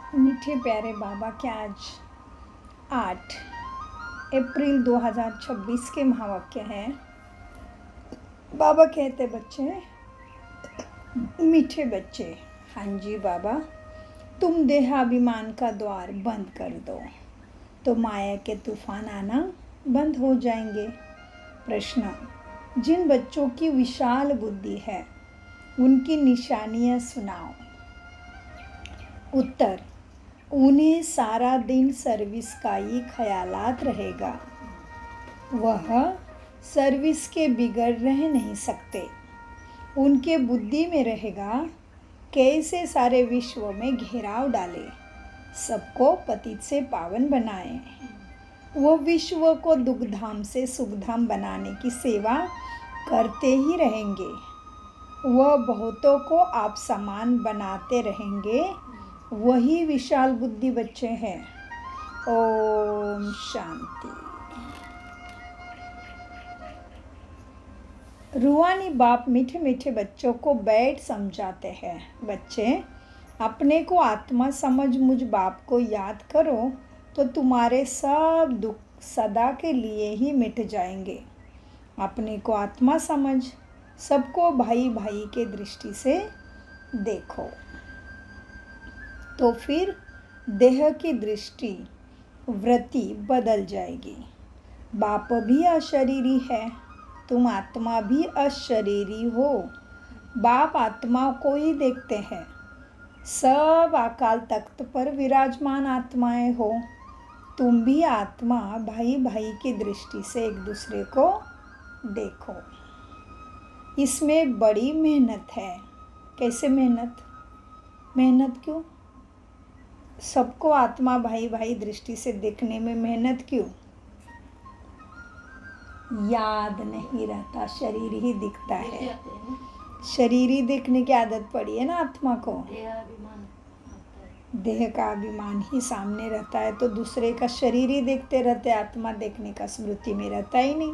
मीठे प्यारे बाबा के आज 8 अप्रैल 2026 के महावाक्य हैं। बाबा कहते बच्चे, मीठे बच्चे, हाँ जी बाबा, तुम देहाभिमान का द्वार बंद कर दो तो माया के तूफान आना बंद हो जाएंगे। प्रश्न, जिन बच्चों की विशाल बुद्धि है उनकी निशानियां सुनाओ। उत्तर, उन्हें सारा दिन सर्विस का ही ख्यालात रहेगा। वह सर्विस के बिगड़ रह नहीं सकते। उनके बुद्धि में रहेगा कैसे सारे विश्व में घेराव डाले, सबको पतित से पावन बनाए। वह विश्व को दुखधाम से सुखधाम बनाने की सेवा करते ही रहेंगे। वह बहुतों को आप समान बनाते रहेंगे। वही विशाल बुद्धि बच्चे हैं। ओम शांति। रूहानी बाप मीठे मीठे बच्चों को बैठ समझाते हैं। बच्चे, अपने को आत्मा समझ मुझ बाप को याद करो तो तुम्हारे सब दुख सदा के लिए ही मिट जाएंगे। अपने को आत्मा समझ, सबको भाई भाई के दृष्टि से देखो तो फिर देह की दृष्टि वृत्ति बदल जाएगी। बाप भी अशरीरी है, तुम आत्मा भी अशरीरी हो। बाप आत्मा को ही देखते हैं। सब अकाल तख्त पर विराजमान आत्माएं हो। तुम भी आत्मा भाई भाई की दृष्टि से एक दूसरे को देखो। इसमें बड़ी मेहनत है। कैसे मेहनत? मेहनत क्यों? सबको आत्मा भाई भाई दृष्टि से देखने में मेहनत क्यों? याद नहीं रहता, शरीर ही दिखता है। शरीर ही देखने की आदत पड़ी है ना आत्मा को। देह का अभिमान ही सामने रहता है तो दूसरे का शरीर ही देखते रहते, आत्मा देखने का स्मृति में रहता ही नहीं।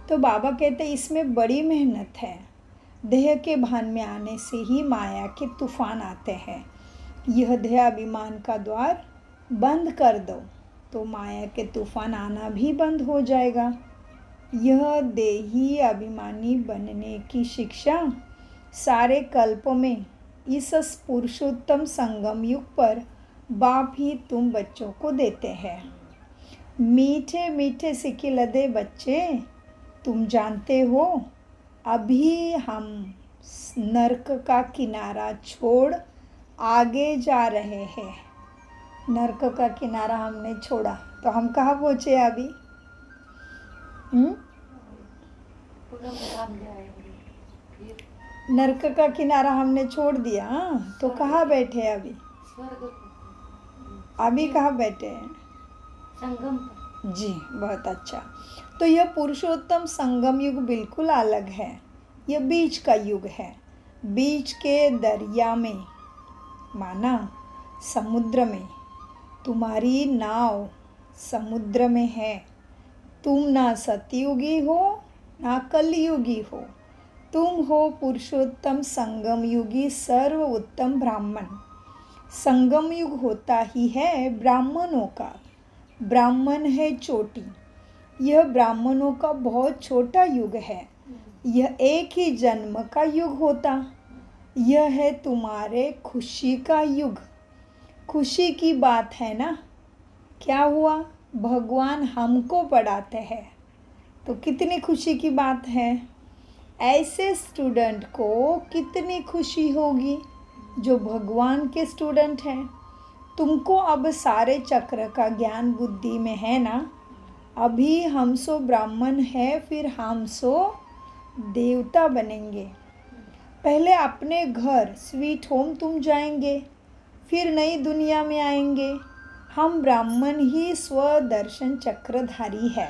तो बाबा कहते इसमें बड़ी मेहनत है। देह के भान में आने से ही माया के तूफान आते हैं। यह देहाभिमान का द्वार बंद कर दो तो माया के तूफान आना भी बंद हो जाएगा। यह देही अभिमानी बनने की शिक्षा सारे कल्पों में इस पुरुषोत्तम संगम युग पर बाप ही तुम बच्चों को देते हैं। मीठे मीठे सिकिलदे बच्चे, तुम जानते हो अभी हम नरक का किनारा छोड़ आगे जा रहे हैं। नरक का किनारा हमने छोड़ा तो हम कहाँ पहुँचे अभी? नरक का किनारा हमने छोड़ दिया तो कहाँ बैठे अभी? अभी कहाँ बैठे हैं? संगम। जी, बहुत अच्छा। तो यह पुरुषोत्तम संगम युग बिल्कुल अलग है। यह बीच का युग है। बीच के दरिया में, माना समुद्र में, तुम्हारी नाव समुद्र में है। तुम ना सतयुगी हो ना कलयुगी हो। तुम हो पुरुषोत्तम संगम युगी सर्व उत्तम ब्राह्मण। संगम युग होता ही है ब्राह्मणों का। ब्राह्मण है चोटी। यह ब्राह्मणों का बहुत छोटा युग है। यह एक ही जन्म का युग होता। यह है तुम्हारे खुशी का युग। खुशी की बात है ना? क्या हुआ? भगवान हमको पढ़ाते हैं तो कितनी खुशी की बात है। ऐसे स्टूडेंट को कितनी खुशी होगी जो भगवान के स्टूडेंट हैं। तुमको अब सारे चक्र का ज्ञान बुद्धि में है ना। अभी हम सो ब्राह्मण है, फिर हम सो देवता बनेंगे। पहले अपने घर स्वीट होम तुम जाएंगे, फिर नई दुनिया में आएंगे। हम ब्राह्मण ही स्वदर्शन चक्रधारी है।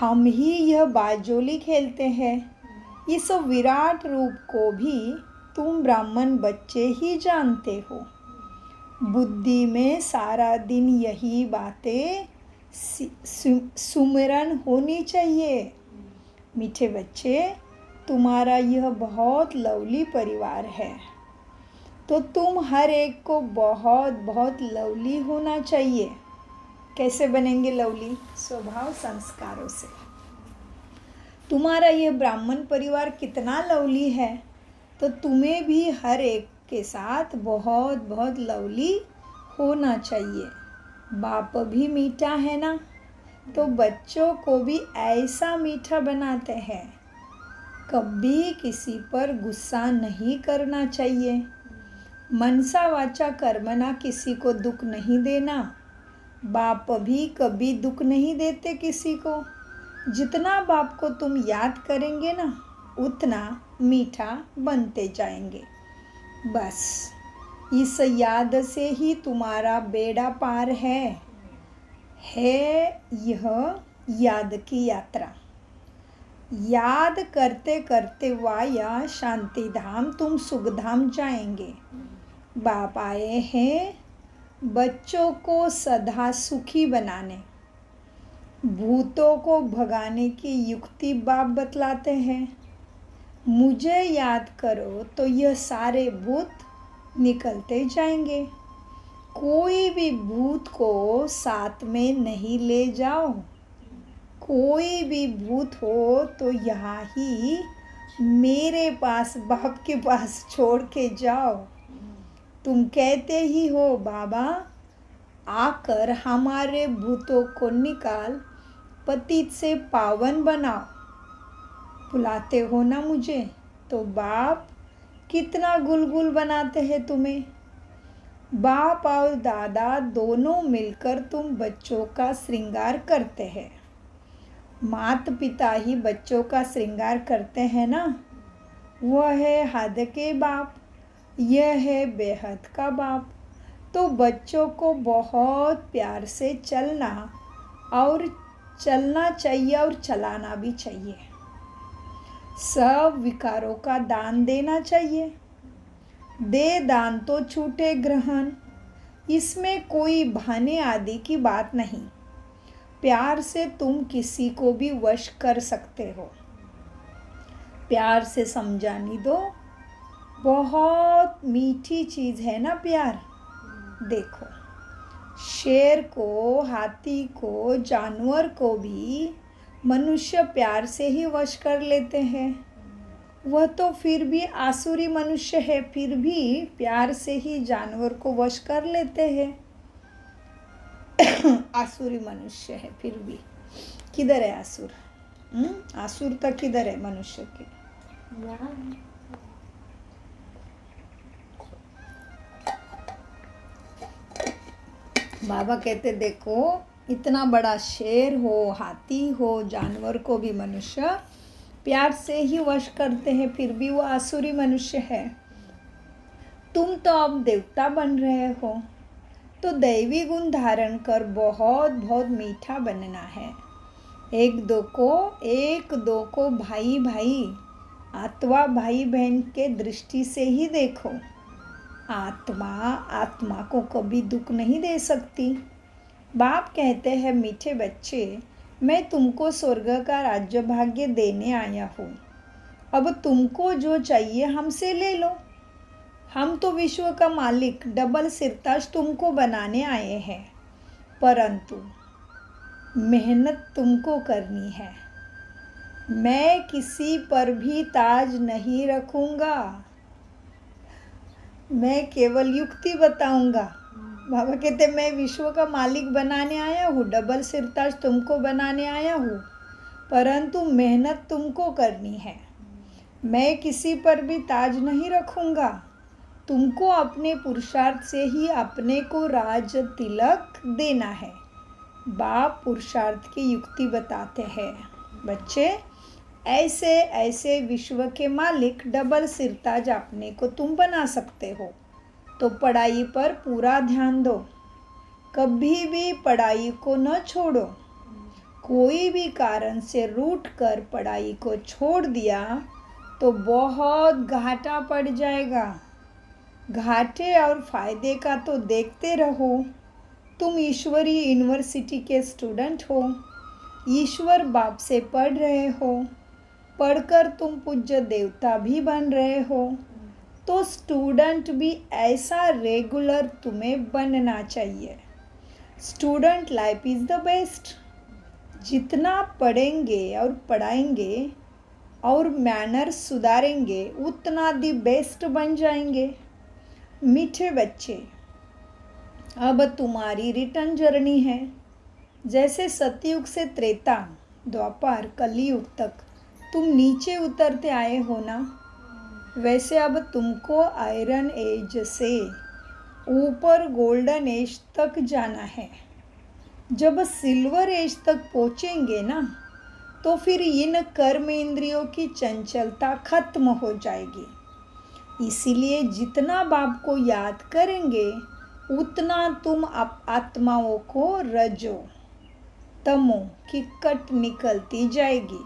हम ही यह बाजोली खेलते हैं। इस विराट रूप को भी तुम ब्राह्मण बच्चे ही जानते हो। बुद्धि में सारा दिन यही बातें सुमिरन होनी चाहिए। मीठे बच्चे, तुम्हारा यह बहुत लवली परिवार है। तो तुम हर एक को बहुत बहुत लवली होना चाहिए। कैसे बनेंगे लवली? स्वभाव संस्कारों से। तुम्हारा ये ब्राह्मण परिवार कितना लवली है, तो तुम्हें भी हर एक के साथ बहुत बहुत लवली होना चाहिए। बाप भी मीठा है ना, तो बच्चों को भी ऐसा मीठा बनाते हैं। कभी किसी पर गुस्सा नहीं करना चाहिए। मनसा वाचा कर्मणा, किसी को दुख नहीं देना। बाप भी कभी दुख नहीं देते किसी को। जितना बाप को तुम याद करेंगे ना, उतना मीठा बनते जाएंगे। बस इस याद से ही तुम्हारा बेड़ा पार है यह याद की यात्रा। याद करते करते वाया शांति धाम तुम सुखधाम जाएंगे। बाप आए हैं बच्चों को सदा सुखी बनाने। भूतों को भगाने की युक्ति बाप बतलाते हैं। मुझे याद करो तो यह सारे भूत निकलते जाएंगे। कोई भी भूत को साथ में नहीं ले जाओ। कोई भी भूत हो तो यहाँ ही मेरे पास, बाप के पास छोड़ के जाओ। तुम कहते ही हो बाबा आकर हमारे भूतों को निकाल, पतित से पावन बनाओ। बुलाते हो ना मुझे, तो बाप कितना गुलगुल बनाते हैं तुम्हें। बाप और दादा दोनों मिलकर तुम बच्चों का श्रृंगार करते हैं। माता पिता ही बच्चों का श्रृंगार करते हैं ना। वह है हद के बाप, यह है बेहद का बाप। तो बच्चों को बहुत प्यार से चलना चाहिए और चलाना भी चाहिए। सब विकारों का दान देना चाहिए। दे दान तो छूटे ग्रहण, इसमें कोई बहाने आदि की बात नहीं। प्यार से तुम किसी को भी वश कर सकते हो। प्यार से समझाने दो, बहुत मीठी चीज़ है ना प्यार। देखो शेर को, हाथी को, जानवर को भी मनुष्य प्यार से ही वश कर लेते हैं। वह तो फिर भी आसुरी मनुष्य है, फिर भी प्यार से ही जानवर को वश कर लेते हैं। आसुरी मनुष्य है फिर भी। किधर है आसुर? आसुर तक किधर है मनुष्य के? बाबा कहते देखो इतना बड़ा शेर हो, हाथी हो, जानवर को भी मनुष्य प्यार से ही वश करते हैं, फिर भी वो आसुरी मनुष्य है। तुम तो अब देवता बन रहे हो, तो दैवी गुण धारण कर बहुत बहुत मीठा बनना है। एक दो को भाई भाई अथवा भाई बहन के दृष्टि से ही देखो। आत्मा को कभी दुख नहीं दे सकती। बाप कहते हैं मीठे बच्चे, मैं तुमको स्वर्ग का राज्य भाग्य देने आया हूँ। अब तुमको जो चाहिए हमसे ले लो। हम तो विश्व का मालिक डबल सिरताज तुमको बनाने आए हैं, परंतु मेहनत तुमको करनी है। मैं किसी पर भी ताज नहीं रखूँगा, मैं केवल युक्ति बताऊँगा। बाबा कहते मैं विश्व का मालिक बनाने आया हूँ, डबल सिरताज तुमको बनाने आया हूँ, परंतु मेहनत तुमको करनी है। मैं किसी पर भी ताज नहीं रखूँगा। तुमको अपने पुरुषार्थ से ही अपने को राज तिलक देना है। बाप पुरुषार्थ की युक्ति बताते हैं। बच्चे ऐसे ऐसे विश्व के मालिक डबल सिरताज अपने को तुम बना सकते हो। तो पढ़ाई पर पूरा ध्यान दो, कभी भी पढ़ाई को न छोड़ो। कोई भी कारण से रूठ कर पढ़ाई को छोड़ दिया तो बहुत घाटा पड़ जाएगा। घाटे और फायदे का तो देखते रहो। तुम ईश्वरी यूनिवर्सिटी के स्टूडेंट हो, ईश्वर बाप से पढ़ रहे हो, पढ़कर तुम पूज्य देवता भी बन रहे हो। तो स्टूडेंट भी ऐसा रेगुलर तुम्हें बनना चाहिए। Student life is the best. जितना पढ़ेंगे और पढ़ाएंगे और मैनर सुधारेंगे उतना दी बेस्ट बन जाएंगे। मीठे बच्चे, अब तुम्हारी रिटर्न जर्नी है। जैसे सतयुग से त्रेता, द्वापर, कलयुग तक तुम नीचे उतरते आए हो ना, वैसे अब तुमको आयरन एज से ऊपर गोल्डन एज तक जाना है। जब सिल्वर एज तक पहुँचेंगे ना, तो फिर इन कर्म इंद्रियों की चंचलता खत्म हो जाएगी। इसीलिए जितना बाप को याद करेंगे उतना तुम आत्माओं को रजो तमो की कट निकलती जाएगी,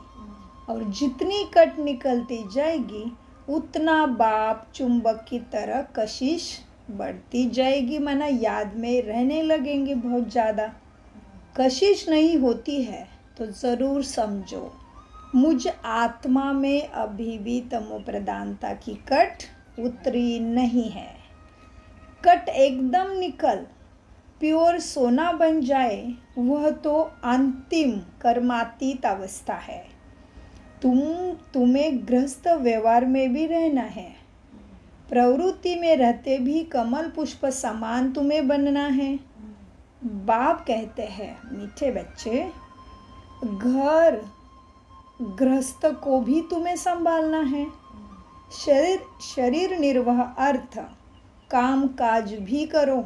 और जितनी कट निकलती जाएगी उतना बाप चुंबक की तरह कशिश बढ़ती जाएगी। माना याद में रहने लगेंगे बहुत ज़्यादा। कशिश नहीं होती है तो ज़रूर समझो मुझ आत्मा में अभी भी तमो प्रधानता की कट उतरी नहीं है। कट एकदम निकल प्योर सोना बन जाए वह तो अंतिम कर्मातीत अवस्था है। तुम्हें गृहस्थ व्यवहार में भी रहना है, प्रवृत्ति में रहते भी कमल पुष्प समान तुम्हें बनना है। बाप कहते हैं मीठे बच्चे, घर गृहस्थ को भी तुम्हें संभालना है। शरीर निर्वाह अर्थ काम काज भी करो,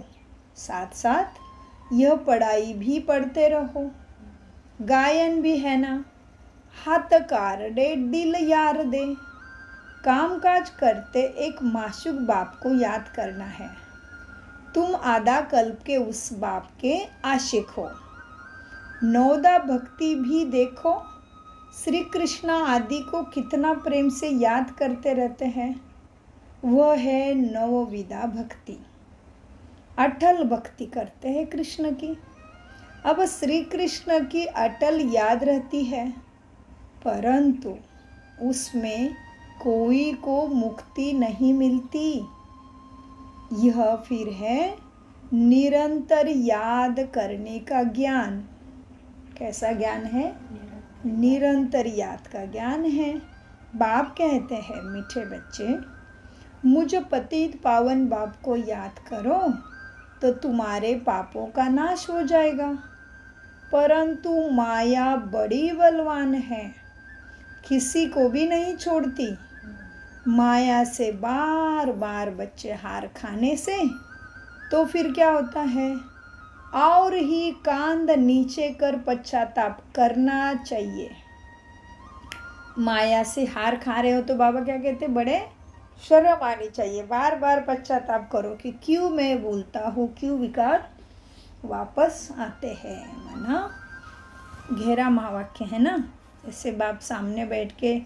साथ साथ यह पढ़ाई भी पढ़ते रहो। गायन भी है ना, हाथ कार दे दिल यार दे। काम काज करते एक माशूक बाप को याद करना है। तुम आधा कल्प के उस बाप के आशिक हो। नवदा भक्ति भी देखो, श्री कृष्ण आदि को कितना प्रेम से याद करते रहते हैं। वह है नवविधा भक्ति, अटल भक्ति करते हैं कृष्ण की। अब श्री कृष्ण की अटल याद रहती है, परंतु उसमें कोई को मुक्ति नहीं मिलती। यह फिर है निरंतर याद करने का ज्ञान। कैसा ज्ञान है? निरंतर याद का ज्ञान है। बाप कहते हैं मीठे बच्चे, मुझ पतित पावन बाप को याद करो तो तुम्हारे पापों का नाश हो जाएगा। परंतु माया बड़ी बलवान है, किसी को भी नहीं छोड़ती। माया से बार बार बच्चे हार खाने से तो फिर क्या होता है, और ही कांध नीचे कर पश्चाताप करना चाहिए। माया से हार खा रहे हो तो बाबा क्या कहते, बड़े शर्म आनी चाहिए। बार बार पश्चाताप करो कि क्यों मैं बोलता हूँ, क्यों विकार वापस आते हैं। माना गहरा महावाक्य है ना। जैसे बाप सामने बैठ के,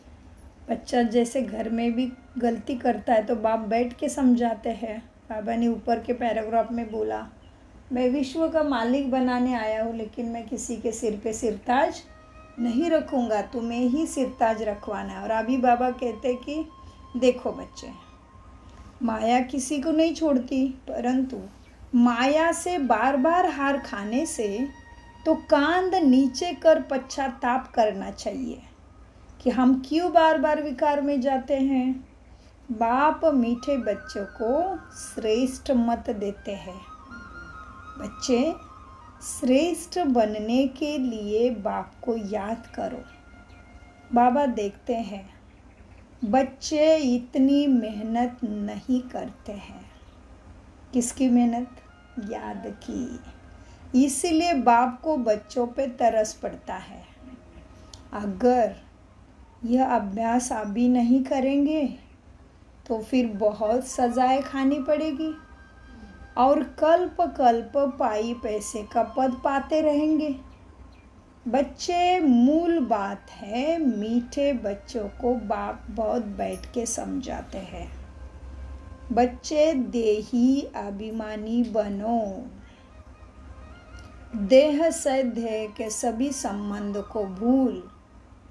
बच्चा जैसे घर में भी गलती करता है तो बाप बैठ के समझाते हैं। बाबा ने ऊपर के पैराग्राफ में बोला, मैं विश्व का मालिक बनाने आया हूँ, लेकिन मैं किसी के सिर पे सिरताज नहीं रखूँगा, तुम्हें ही सिरताज रखवाना है। और अभी बाबा कहते कि देखो बच्चे, माया किसी को नहीं छोड़ती, परंतु माया से बार बार हार खाने से तो कांध नीचे कर पश्चाताप करना चाहिए कि हम क्यों बार बार विकार में जाते हैं। बाप मीठे बच्चों को श्रेष्ठ मत देते हैं। बच्चे, श्रेष्ठ बनने के लिए बाप को याद करो। बाबा देखते हैं बच्चे इतनी मेहनत नहीं करते हैं। किसकी मेहनत? याद की। इसीलिए बाप को बच्चों पे तरस पड़ता है। अगर यह अभ्यास अभी नहीं करेंगे तो फिर बहुत सजाएं खानी पड़ेगी और कल्प कल्प पाई पैसे का पद पाते रहेंगे। बच्चे, मूल बात है, मीठे बच्चों को बाप बहुत बैठ के समझाते हैं। बच्चे, देही अभिमानी बनो। देह से देह के सभी संबंध को भूल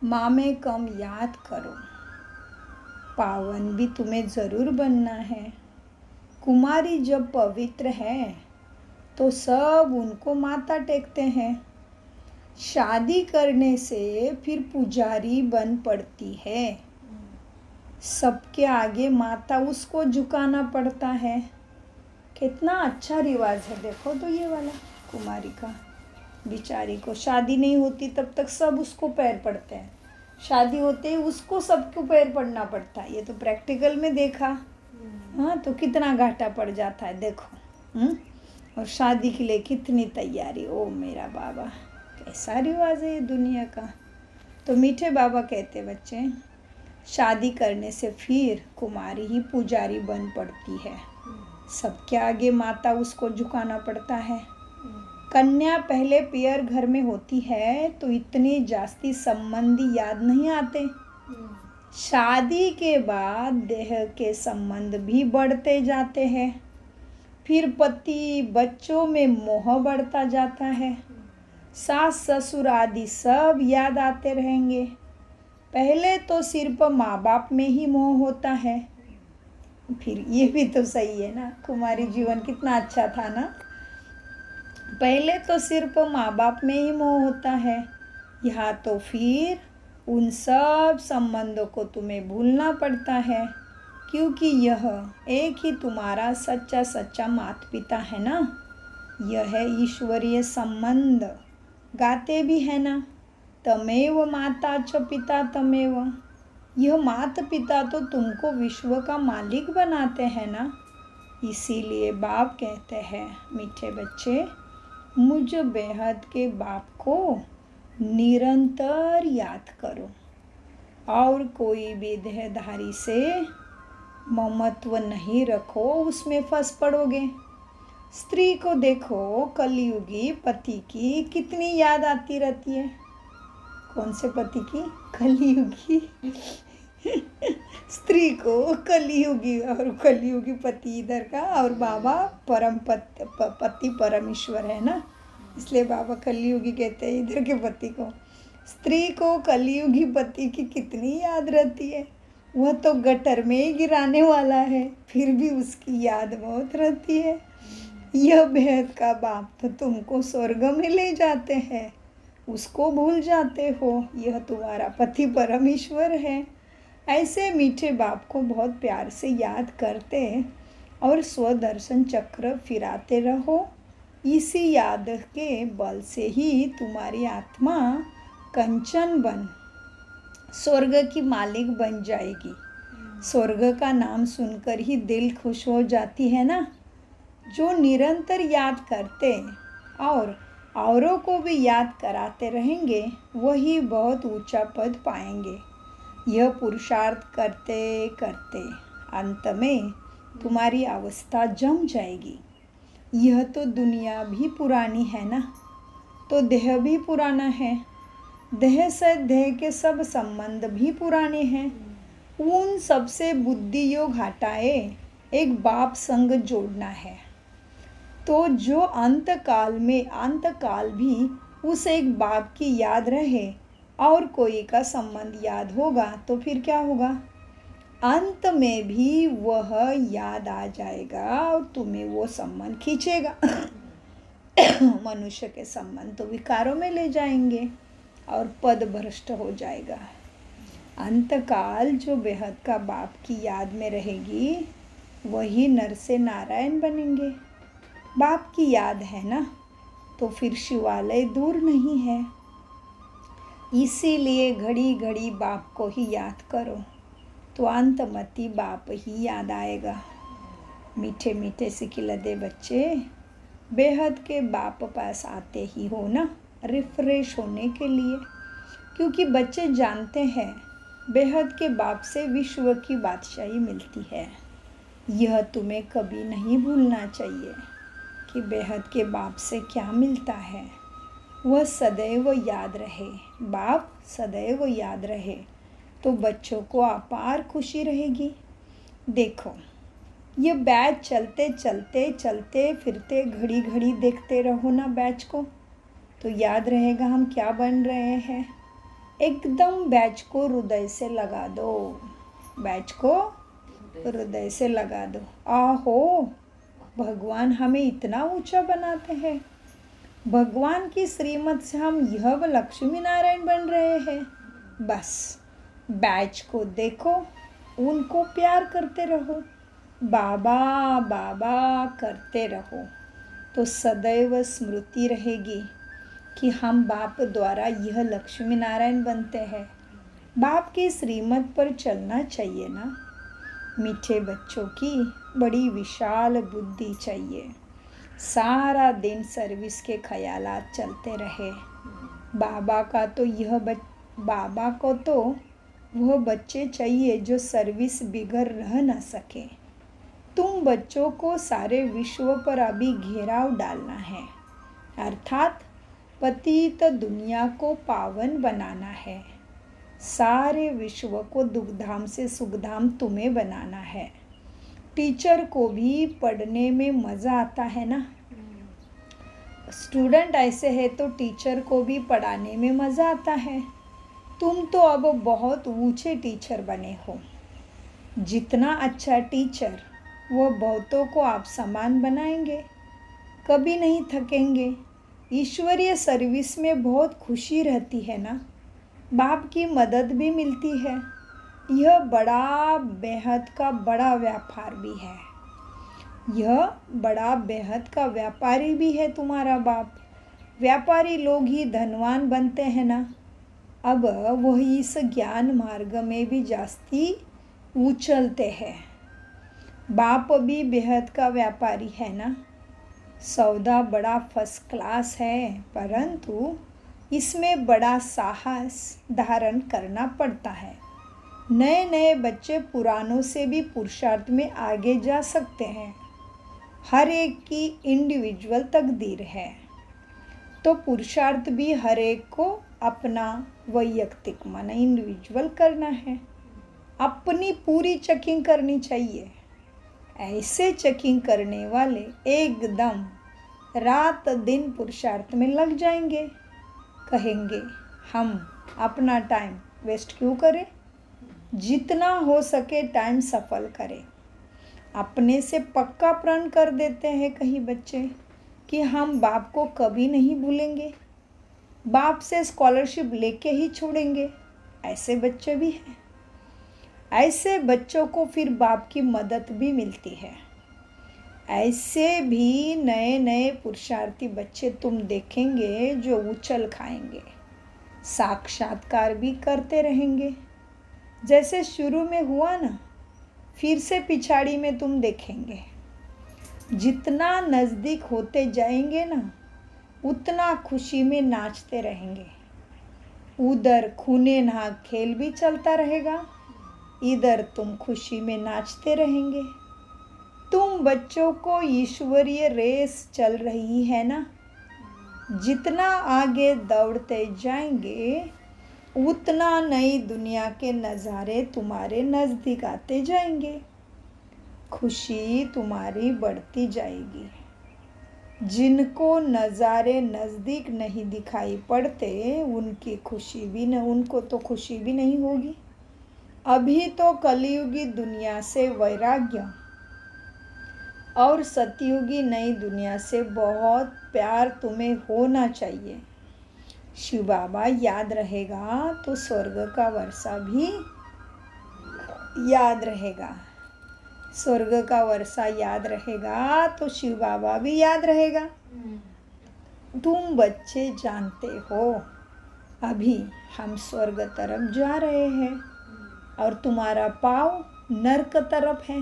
माँ में कम याद करो। पावन भी तुम्हें ज़रूर बनना है। कुमारी जब पवित्र है तो सब उनको माथा टेकते हैं। शादी करने से फिर पुजारी बन पड़ती है। सबके आगे माथा उसको झुकाना पड़ता है। कितना अच्छा रिवाज है देखो तो ये वाला। कुमारी का बेचारी को शादी नहीं होती तब तक सब उसको पैर पड़ते हैं, शादी होते ही उसको सबको पैर पड़ना पड़ता है। ये तो प्रैक्टिकल में देखा। हाँ, तो कितना घाटा पड़ जाता है देखो। और शादी के लिए कितनी तैयारी। ओ मेरा बाबा, कैसा रिवाज है ये दुनिया का। तो मीठे बाबा कहते बच्चे, शादी करने से फिर कुमारी ही पुजारी बन पड़ती है। सबके आगे माथा उसको झुकाना पड़ता है। कन्या पहले पियर घर में होती है तो इतने जास्ती संबंधी याद नहीं आते। शादी के बाद देह के संबंध भी बढ़ते जाते हैं। फिर पति बच्चों में मोह बढ़ता जाता है। सास ससुर आदि सब याद आते रहेंगे। पहले तो सिर्फ माँ बाप में ही मोह होता है। फिर ये भी तो सही है ना, कुमारी जीवन कितना अच्छा था ना। पहले तो सिर्फ माँ बाप में ही मोह होता है, यहाँ तो फिर उन सब संबंधों को तुम्हें भूलना पड़ता है, क्योंकि यह एक ही तुम्हारा सच्चा सच्चा माता पिता है ना। यह है ईश्वरीय संबंध। गाते भी है ना, तमेव माता च पिता तमेव। यह माता पिता तो तुमको विश्व का मालिक बनाते हैं ना। इसीलिए बाप कहते हैं, मीठे बच्चे, मुझ बेहद के बाप को निरंतर याद करो और कोई भी देहधारी से ममत्व नहीं रखो, उसमें फंस पड़ोगे। स्त्री को देखो, कलयुगी पति की कितनी याद आती रहती है। कौन से पति की? कलयुगी स्त्री को कलयुगी, और कलयुगी पति इधर का, और बाबा परम पति परमेश्वर है ना, इसलिए बाबा कलयुगी कहते हैं इधर के पति को। स्त्री को कलयुगी पति की कितनी याद रहती है। वह तो गटर में ही गिराने वाला है, फिर भी उसकी याद बहुत रहती है। यह बेहद का बाप तो तुमको स्वर्ग में ले जाते हैं, उसको भूल जाते हो। यह तुम्हारा पति परमेश्वर है। ऐसे मीठे बाप को बहुत प्यार से याद करते और स्वदर्शन चक्र फिराते रहो। इसी याद के बल से ही तुम्हारी आत्मा कंचन बन स्वर्ग की मालिक बन जाएगी। स्वर्ग का नाम सुनकर ही दिल खुश हो जाती है ना। जो निरंतर याद करते और औरों को भी याद कराते रहेंगे, वही बहुत ऊंचा पद पाएंगे। यह पुरुषार्थ करते करते अंत में तुम्हारी अवस्था जम जाएगी। यह तो दुनिया भी पुरानी है ना, तो देह भी पुराना है। देह से देह के सब संबंध भी पुराने हैं। उन सबसे बुद्धि योग हटाए एक बाप संग जोड़ना है। तो जो अंत काल भी उस एक बाप की याद रहे और कोई का संबंध याद होगा, तो फिर क्या होगा? अंत में भी वह याद आ जाएगा और तुम्हें वो संबंध खींचेगा। मनुष्य के संबंध तो विकारों में ले जाएंगे और पद भ्रष्ट हो जाएगा। अंतकाल जो बेहद का बाप की याद में रहेगी, वही नर से नारायण बनेंगे। बाप की याद है ना, तो फिर शिवालय दूर नहीं है। इसीलिए घड़ी घड़ी बाप को ही याद करो, तो अंतमति बाप ही याद आएगा। मीठे मीठे सिखिलदे बच्चे, बेहद के बाप पास आते ही हो ना रिफ्रेश होने के लिए, क्योंकि बच्चे जानते हैं बेहद के बाप से विश्व की बादशाही मिलती है। यह तुम्हें कभी नहीं भूलना चाहिए कि बेहद के बाप से क्या मिलता है। वह सदैव याद रहे, बाप सदैव याद रहे, तो बच्चों को अपार खुशी रहेगी। देखो, ये बैच चलते चलते चलते फिरते घड़ी घड़ी देखते रहो ना बैच को, तो याद रहेगा हम क्या बन रहे हैं। एकदम बैच को हृदय से लगा दो। बैच को हृदय से लगा दो। आहो, भगवान हमें इतना ऊंचा बनाते हैं। भगवान की श्रीमत से हम यह लक्ष्मी नारायण बन रहे हैं। बस बैच को देखो, उनको प्यार करते रहो, बाबा बाबा करते रहो, तो सदैव स्मृति रहेगी कि हम बाप द्वारा यह लक्ष्मी नारायण बनते हैं। बाप की श्रीमत पर चलना चाहिए ना। मीठे बच्चों की बड़ी विशाल बुद्धि चाहिए। सारा दिन सर्विस के ख्यालात चलते रहे। बाबा को तो वह बच्चे चाहिए जो सर्विस बिगड़ रह न सके। तुम बच्चों को सारे विश्व पर अभी घेराव डालना है, अर्थात पतित दुनिया को पावन बनाना है। सारे विश्व को दुखधाम से सुखधाम तुम्हें बनाना है। टीचर को भी पढ़ने में मज़ा आता है ना। स्टूडेंट ऐसे है तो टीचर को भी पढ़ाने में मज़ा आता है। तुम तो अब बहुत ऊंचे टीचर बने हो। जितना अच्छा टीचर, वो बहुतों को आप समान बनाएंगे, कभी नहीं थकेंगे। ईश्वरीय सर्विस में बहुत खुशी रहती है ना। बाप की मदद भी मिलती है। यह बड़ा बेहद का बड़ा व्यापार भी है। यह बड़ा बेहद का व्यापारी भी है तुम्हारा बाप। व्यापारी लोग ही धनवान बनते हैं ना। अब वही इस ज्ञान मार्ग में भी जास्ती उछलते हैं। बाप भी बेहद का व्यापारी है ना। सौदा बड़ा फर्स्ट क्लास है, परंतु इसमें बड़ा साहस धारण करना पड़ता है। नए नए बच्चे पुरानों से भी पुरुषार्थ में आगे जा सकते हैं। हर एक की इंडिविजुअल तकदीर है, तो पुरुषार्थ भी हर एक को अपना वैयक्तिक माना इंडिविजुअल करना है। अपनी पूरी चेकिंग करनी चाहिए। ऐसे चेकिंग करने वाले एकदम रात दिन पुरुषार्थ में लग जाएंगे। कहेंगे हम अपना टाइम वेस्ट क्यों करें, जितना हो सके टाइम सफल करें। अपने से पक्का प्रण कर देते हैं कई बच्चे कि हम बाप को कभी नहीं भूलेंगे, बाप से स्कॉलरशिप लेके ही छोड़ेंगे। ऐसे बच्चे भी हैं। ऐसे बच्चों को फिर बाप की मदद भी मिलती है। ऐसे भी नए नए पुरुषार्थी बच्चे तुम देखेंगे जो उछल खाएंगे, साक्षात्कार भी करते रहेंगे। जैसे शुरू में हुआ ना, फिर से पिछाड़ी में तुम देखेंगे। जितना नज़दीक होते जाएंगे ना, उतना खुशी में नाचते रहेंगे। उधर खूने नाक खेल भी चलता रहेगा, इधर तुम खुशी में नाचते रहेंगे। तुम बच्चों को ईश्वरीय रेस चल रही है ना। जितना आगे दौड़ते जाएंगे, उतना नई दुनिया के नज़ारे तुम्हारे नज़दीक आते जाएंगे। खुशी तुम्हारी बढ़ती जाएगी। जिनको नज़ारे नज़दीक नहीं दिखाई पड़ते, उनकी खुशी भी न उनको तो खुशी भी नहीं होगी। अभी तो कलियुगी दुनिया से वैराग्य और सतयुगी नई दुनिया से बहुत प्यार तुम्हें होना चाहिए। शिव बाबा याद रहेगा तो स्वर्ग का वर्षा भी याद रहेगा। स्वर्ग का वर्षा याद रहेगा तो शिव बाबा भी याद रहेगा। तुम बच्चे जानते हो अभी हम स्वर्ग तरफ जा रहे हैं और तुम्हारा पाँव नरक तरफ है,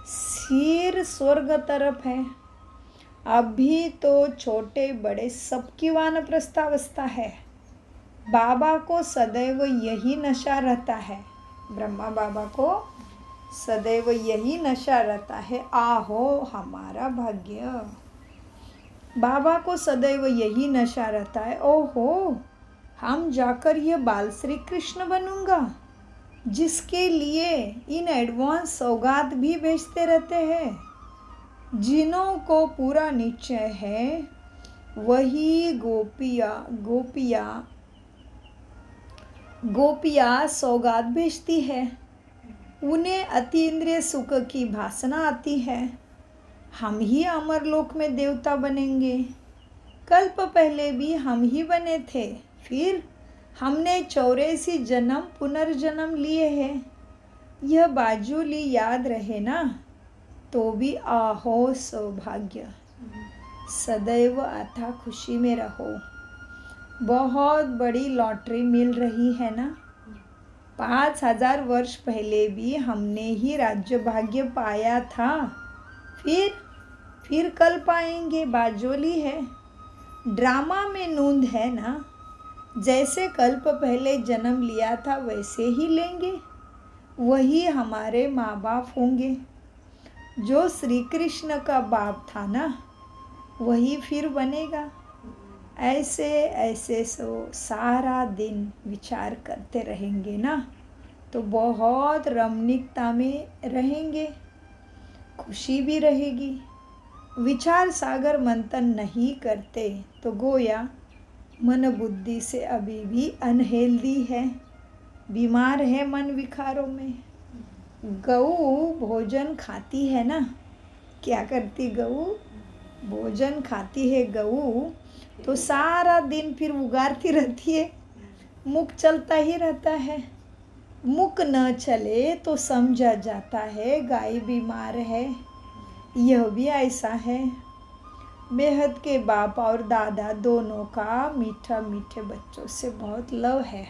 सिर स्वर्ग तरफ है। अभी तो छोटे बड़े सबकी वानप्रस्थावस्था है। बाबा को सदैव यही नशा रहता है। ब्रह्मा बाबा को सदैव यही नशा रहता है, आहो हमारा भाग्य। बाबा को सदैव यही नशा रहता है, ओहो हम जाकर ये बाल श्री कृष्ण बनूंगा, जिसके लिए इन एडवांस सौगात भी भेजते रहते हैं। जिन्हों को पूरा निश्चय है वही गोपिया सौगात भेजती है। उन्हें अतीन्द्रिय सुख की वासना आती है। हम ही अमरलोक में देवता बनेंगे। कल्प पहले भी हम ही बने थे, फिर हमने 84 जन्म पुनर्जन्म लिए हैं। यह बाजुली याद रहे ना, तो भी आहो सौभाग्य। सदैव अथा खुशी में रहो। बहुत बड़ी लॉटरी मिल रही है ना। 5000 वर्ष पहले भी हमने ही राज्य भाग्य पाया था, फिर कल पाएंगे। बाजोली है। ड्रामा में नूंद है ना, जैसे कल्प पहले जन्म लिया था वैसे ही लेंगे। वही हमारे माँ बाप होंगे। जो श्री कृष्ण का बाप था ना, वही फिर बनेगा। ऐसे ऐसे सारा दिन विचार करते रहेंगे ना, तो बहुत रमणीकता में रहेंगे, खुशी भी रहेगी। विचार सागर मंथन नहीं करते तो गोया मन बुद्धि से अभी भी अनहेल्दी है, बीमार है मन विकारों में। गऊ भोजन खाती है ना, क्या करती गऊ? भोजन खाती है गऊ, तो सारा दिन फिर उगारती रहती है, मुख चलता ही रहता है। मुख न चले तो समझा जाता है गाय बीमार है। यह भी ऐसा है। बेहद के बाप और दादा दोनों का मीठा मीठे बच्चों से बहुत लव है।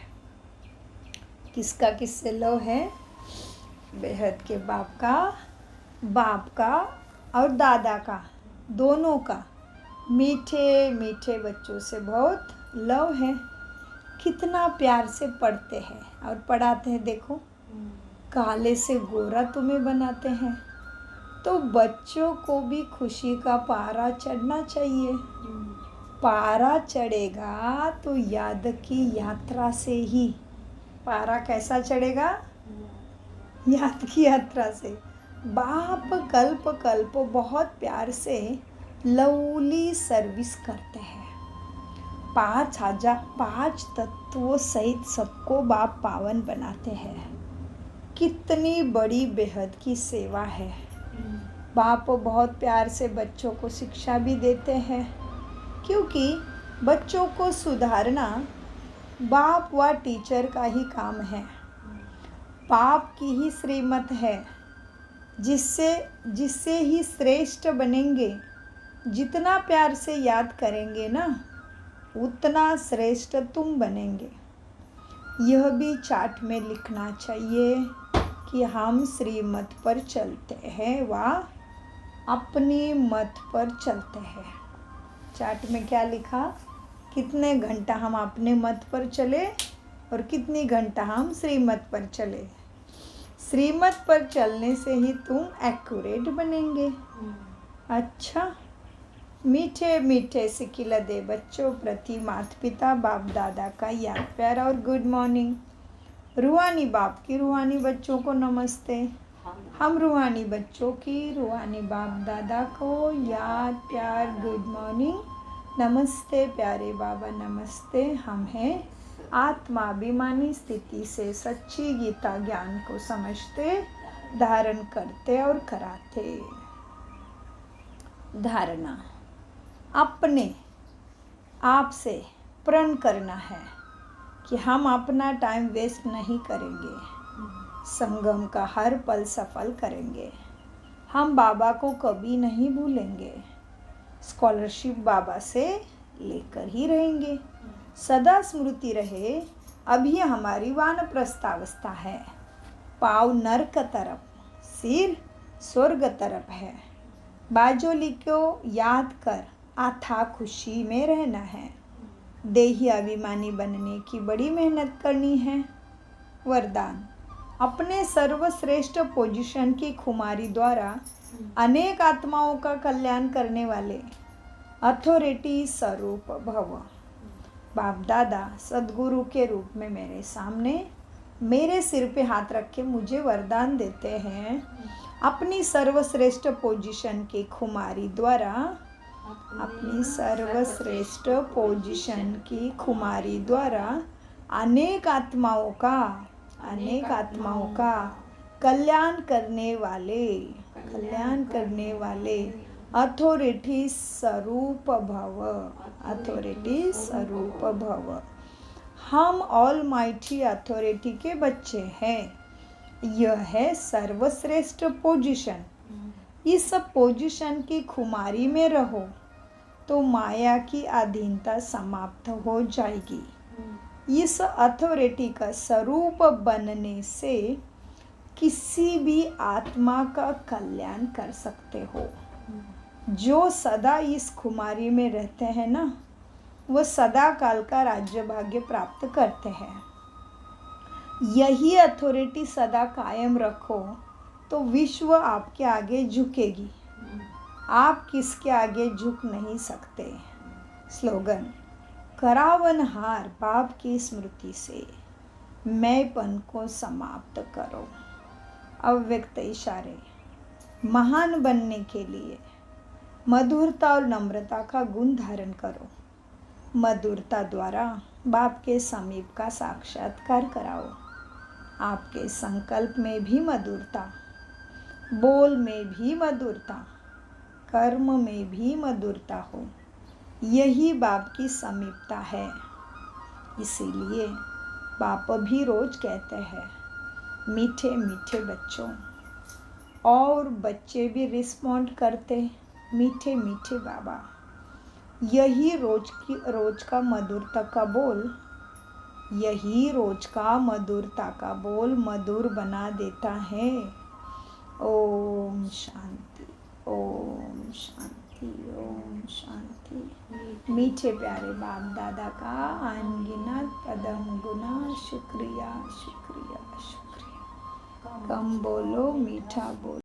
किसका किससे लव है? बेहद के बाप का और दादा का, दोनों का मीठे मीठे बच्चों से बहुत लव है। कितना प्यार से पढ़ते हैं और पढ़ाते हैं। देखो, काले से गोरा तुम्हें बनाते हैं। तो बच्चों को भी खुशी का पारा चढ़ना चाहिए। पारा चढ़ेगा तो याद की यात्रा से ही। पारा कैसा चढ़ेगा? याद की यात्रा से। बाप कल्प कल्प बहुत प्यार से लवली सर्विस करते हैं। 5 तत्वों सहित सबको बाप पावन बनाते हैं। कितनी बड़ी बेहद की सेवा है। बाप बहुत प्यार से बच्चों को शिक्षा भी देते हैं, क्योंकि बच्चों को सुधारना बाप व टीचर का ही काम है। बाप की ही श्रीमत है, जिससे ही श्रेष्ठ बनेंगे। जितना प्यार से याद करेंगे ना, उतना श्रेष्ठ तुम बनेंगे। यह भी चार्ट में लिखना चाहिए कि हम श्रीमत पर चलते हैं व अपनी मत पर चलते हैं। चार्ट में क्या लिखा? कितने घंटा हम अपने मत पर चले और कितनी घंटा हम श्रीमत पर चले। श्रीमत पर चलने से ही तुम एक्यूरेट बनेंगे। अच्छा, मीठे मीठे सिकिल दे बच्चों प्रति माता पिता बाप दादा का याद प्यार और गुड मॉर्निंग। रूहानी बाप की रूहानी बच्चों को नमस्ते। हम रूहानी बच्चों की रूहानी बाप दादा को याद प्यार गुड मॉर्निंग नमस्ते। प्यारे बाबा नमस्ते। हम हैं आत्माभिमानी स्थिति से सच्ची गीता ज्ञान को समझते, धारण करते और कराते। धारणा अपने आप से प्रण करना है कि हम अपना टाइम वेस्ट नहीं करेंगे, संगम का हर पल सफल करेंगे। हम बाबा को कभी नहीं भूलेंगे। स्कॉलरशिप बाबा से लेकर ही रहेंगे। सदा स्मृति रहे, अभी हमारी वानप्रस्थावस्था है। पाँव नर्क तरफ, सिर स्वर्ग तरफ है। बाजोली को याद कर अथाह खुशी में रहना है। देही अभिमानी बनने की बड़ी मेहनत करनी है। वरदान अपने सर्वश्रेष्ठ पोजीशन की खुमारी द्वारा अनेक आत्माओं का कल्याण करने वाले अथॉरिटी स्वरूप भव। बाप दादा सद्गुरु के रूप में मेरे सामने मेरे सिर पे हाथ रख के मुझे वरदान देते हैं। अपनी सर्वश्रेष्ठ पोजीशन की खुमारी द्वारा, अपनी सर्वश्रेष्ठ पोजीशन की खुमारी द्वारा अनेक आत्माओं का कल्याण करने वाले अथॉरिटी स्वरूप भव, अथॉरिटी स्वरूप भव। हम ऑलमाइटी अथॉरिटी के बच्चे हैं। यह है सर्वश्रेष्ठ पोजीशन। इस पोजीशन की खुमारी में रहो तो माया की अधीनता समाप्त हो जाएगी। इस अथॉरिटी का स्वरूप बनने से किसी भी आत्मा का कल्याण कर सकते हो। जो सदा इस खुमारी में रहते हैं ना, वो सदा काल का राज्य भाग्य प्राप्त करते हैं। यही अथॉरिटी सदा कायम रखो तो विश्व आपके आगे झुकेगी। आप किसके आगे झुक नहीं सकते। स्लोगन, करावनहार पाप की स्मृति से मैंपन को समाप्त करो। अव्यक्त इशारे, महान बनने के लिए मधुरता और नम्रता का गुण धारण करो। मधुरता द्वारा बाप के समीप का साक्षात्कार कराओ। आपके संकल्प में भी मधुरता, बोल में भी मधुरता, कर्म में भी मधुरता हो। यही बाप की समीपता है। इसीलिए बाप भी रोज कहते हैं, मीठे मीठे बच्चों, और बच्चे भी रिस्पॉन्ड करते, मीठे मीठे बाबा। यही रोज का मधुरता का बोल, यही रोज का मधुरता का बोल मधुर बना देता है। ओम शांति, ओम शांति, ओम शांति। मीठे प्यारे बाप दादा का अनगिनत कदम गुना शुक्रिया शुक्रिया शुक्रिया। कम बोलो, मीठा बोलो।